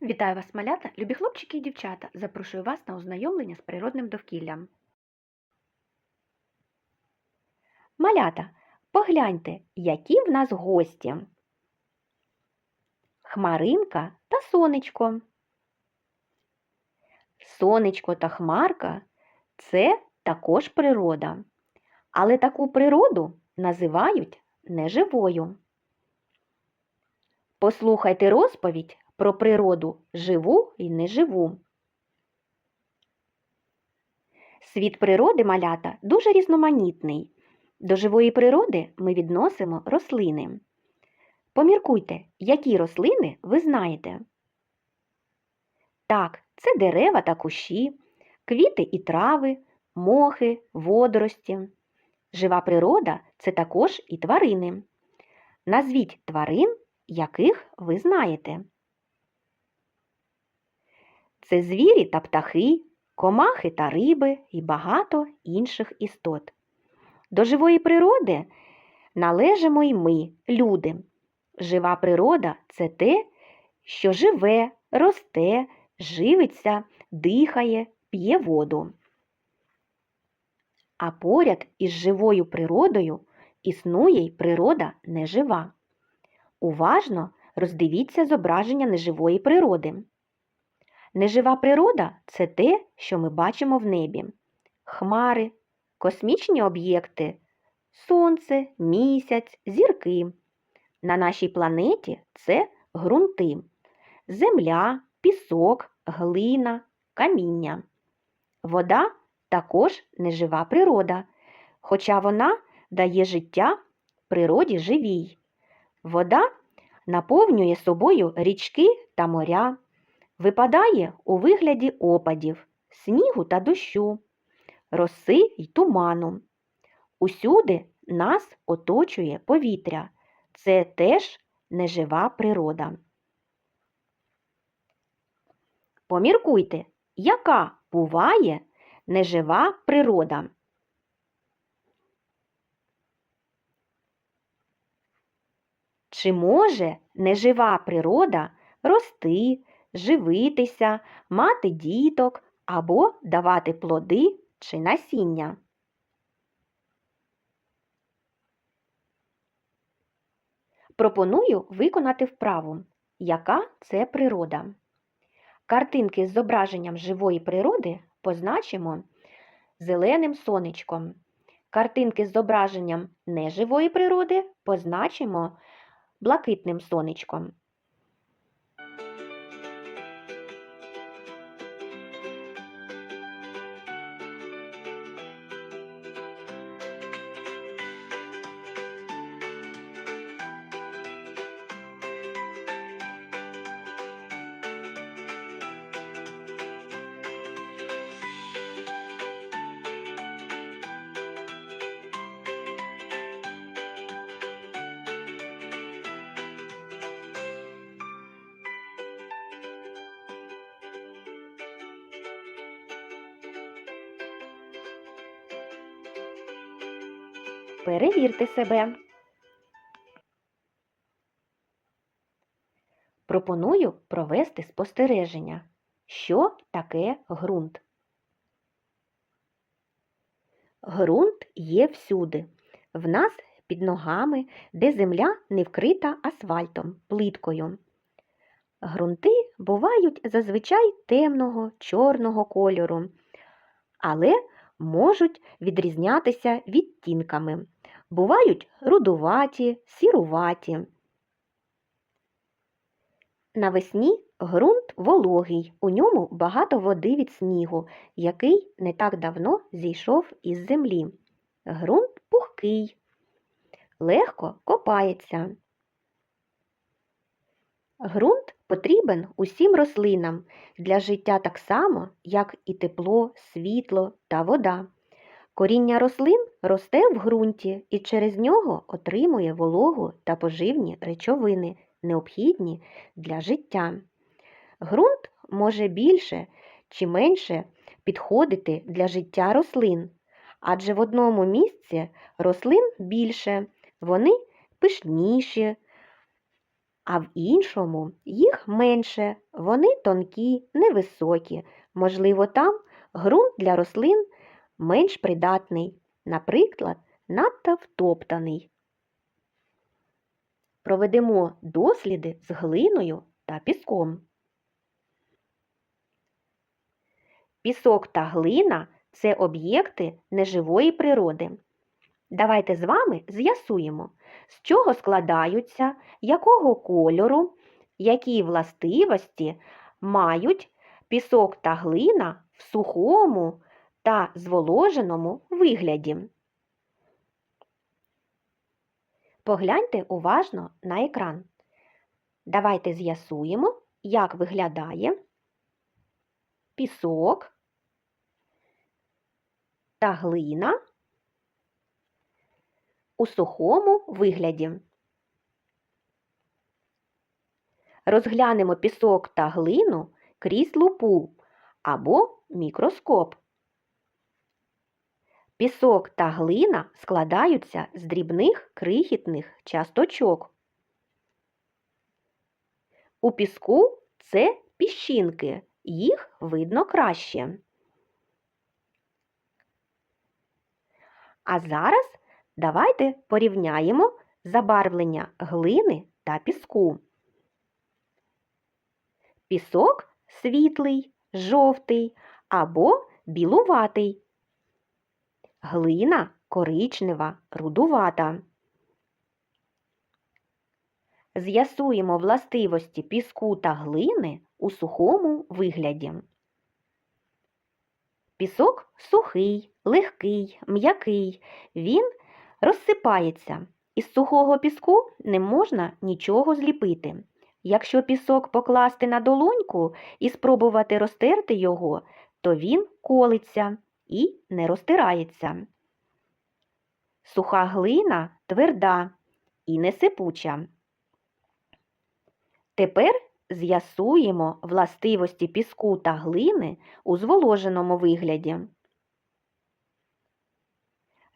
Вітаю вас, малята, любі хлопчики і дівчата! Запрошую вас на ознайомлення з природним довкіллям. Малята, погляньте, які в нас гості. Хмаринка та сонечко. Сонечко та хмарка – це також природа. Але таку природу називають неживою. Послухайте розповідь про природу живу і неживу. Світ природи, малята, дуже різноманітний. До живої природи ми відносимо рослини. Поміркуйте, які рослини ви знаєте. Так, це дерева та кущі, квіти і трави, мохи, водорості. Жива природа – це також і тварини. Назвіть тварин, яких ви знаєте. Це звірі та птахи, комахи та риби і багато інших істот. До живої природи належимо й ми, люди. Жива природа – це те, що живе, росте, живиться, дихає, п'є воду. А поряд із живою природою існує й природа нежива. Уважно роздивіться зображення неживої природи. Нежива природа – це те, що ми бачимо в небі. Хмари, космічні об'єкти, сонце, місяць, зірки. На нашій планеті це ґрунти, земля, пісок, глина, каміння. Вода також нежива природа, хоча вона дає життя природі живій. Вода наповнює собою річки та моря, випадає у вигляді опадів, снігу та дощу, роси й туману. Усюди нас оточує повітря. Це теж нежива природа. Поміркуйте, яка буває нежива природа? Чи може нежива природа рости, живитися, мати діток або давати плоди чи насіння? Пропоную виконати вправу, яка це природа. Картинки з зображенням живої природи позначимо зеленим сонечком. Картинки з зображенням неживої природи позначимо блакитним сонечком. Перевірте себе. Пропоную провести спостереження. Що таке ґрунт? Ґрунт є всюди. В нас під ногами, де земля не вкрита асфальтом, плиткою. Ґрунти бувають зазвичай темного, чорного кольору, але можуть відрізнятися відтінками. Бувають рудуваті, сіруваті. Навесні ґрунт вологий, у ньому багато води від снігу, який не так давно зійшов із землі. Ґрунт пухкий, легко копається. Ґрунт потрібен усім рослинам для життя так само, як і тепло, світло та вода. Коріння рослин росте в ґрунті і через нього отримує вологу та поживні речовини, необхідні для життя. Ґрунт може більше чи менше підходити для життя рослин, адже в одному місці рослин більше, вони пишніші, а в іншому їх менше, вони тонкі, невисокі. Можливо, там ґрунт для рослин менш придатний, наприклад, надто втоптаний. Проведемо досліди з глиною та піском. Пісок та глина – це об'єкти неживої природи. Давайте з вами з'ясуємо, з чого складаються, якого кольору, які властивості мають пісок та глина в сухому та зволоженому вигляді. Погляньте уважно на екран. Давайте з'ясуємо, як виглядає пісок та глина у сухому вигляді. Розглянемо пісок та глину крізь лупу або мікроскоп. Пісок та глина складаються з дрібних крихітних часточок. У піску це піщинки, їх видно краще. А зараз давайте порівняємо забарвлення глини та піску. Пісок світлий, жовтий або білуватий. Глина коричнева, рудувата. З'ясуємо властивості піску та глини у сухому вигляді. Пісок сухий, легкий, м'який. Він розсипається. Із сухого піску не можна нічого зліпити. Якщо пісок покласти на долоньку і спробувати розтерти його, то він колиться і не розтирається. Суха глина тверда і не сипуча. Тепер з'ясуємо властивості піску та глини у зволоженому вигляді.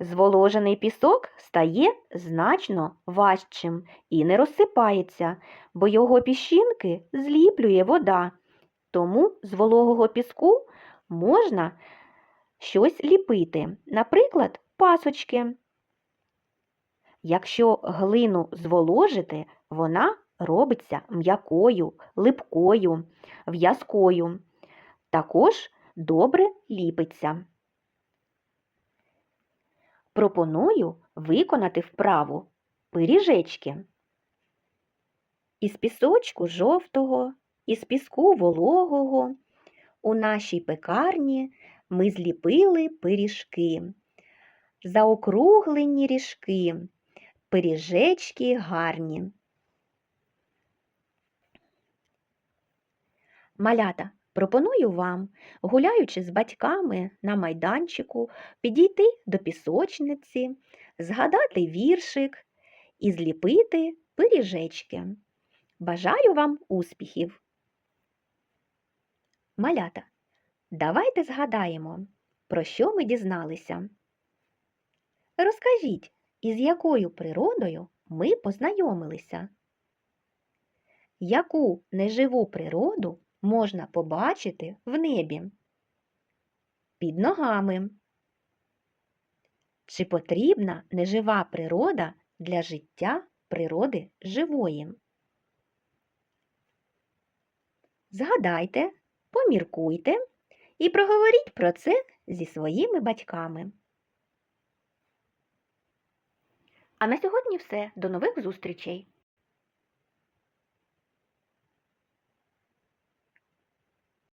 Зволожений пісок стає значно важчим і не розсипається, бо його піщинки зліплює вода. Тому з вологого піску можна щось ліпити, наприклад, пасочки. Якщо глину зволожити, вона робиться м'якою, липкою, в'язкою. Також добре ліпиться. Пропоную виконати вправу пиріжечки. Із пісочку жовтого, із піску вологого у нашій пекарні ми зліпили пиріжки. Заокруглені ріжки, пиріжечки гарні. Малята, пропоную вам, гуляючи з батьками на майданчику, підійти до пісочниці, згадати віршик і зліпити пиріжечки. Бажаю вам успіхів! Малята, давайте згадаємо, про що ми дізналися. Розкажіть, із якою природою ми познайомилися? Яку неживу природу можна побачити в небі? Під ногами. Чи потрібна нежива природа для життя природи живої? Згадайте, поміркуйте і проговоріть про це зі своїми батьками. А на сьогодні все. До нових зустрічей!